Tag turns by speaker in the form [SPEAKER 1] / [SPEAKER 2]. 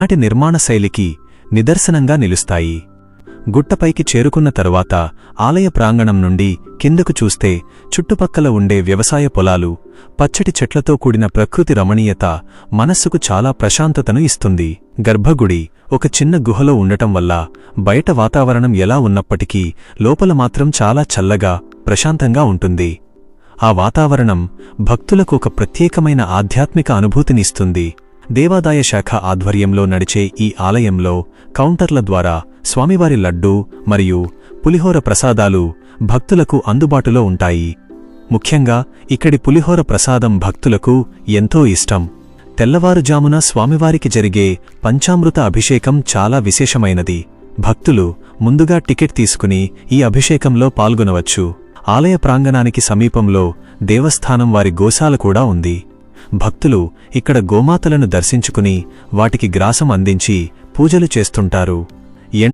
[SPEAKER 1] నాటి నిర్మాణ శైలికి నిదర్శనంగా నిలుస్తాయి. గుట్టపైకి చేరుకున్న తరువాత ఆలయ ప్రాంగణం నుండి కిందకు చూస్తే చుట్టుపక్కల ఉండే వ్యవసాయ పొలాలు, పచ్చటి చెట్లతో కూడిన ప్రకృతి రమణీయత మనస్సుకు చాలా ప్రశాంతతను ఇస్తుంది. గర్భగుడి ఒక చిన్న గుహలో ఉండటం వల్ల బయట వాతావరణం ఎలా ఉన్నప్పటికీ లోపల మాత్రం చాలా చల్లగా, ప్రశాంతంగా ఉంటుంది. ఆ వాతావరణం భక్తులకు ఒక ప్రత్యేకమైన ఆధ్యాత్మిక అనుభూతినిస్తుంది. దేవాదాయ శాఖ ఆధ్వర్యంలో నడిచే ఈ ఆలయంలో కౌంటర్ల ద్వారా స్వామివారి లడ్డూ మరియు పులిహోర ప్రసాదాలు భక్తులకు అందుబాటులో ఉంటాయి. ముఖ్యంగా ఇక్కడి పులిహోర ప్రసాదం భక్తులకు ఎంతో ఇష్టం. తెల్లవారుజామున స్వామివారికి జరిగే పంచామృత అభిషేకం చాలా విశేషమైనది. భక్తులు ముందుగా టికెట్ తీసుకుని ఈ అభిషేకంలో పాల్గొనవచ్చు. ఆలయ ప్రాంగణానికి సమీపంలో దేవస్థానం వారి గోశాల కూడా ఉంది. భక్తులు ఇక్కడ గోమాతలను దర్శించుకుని వాటికి గ్రాసం అందించి పూజలు చేస్తుంటారు.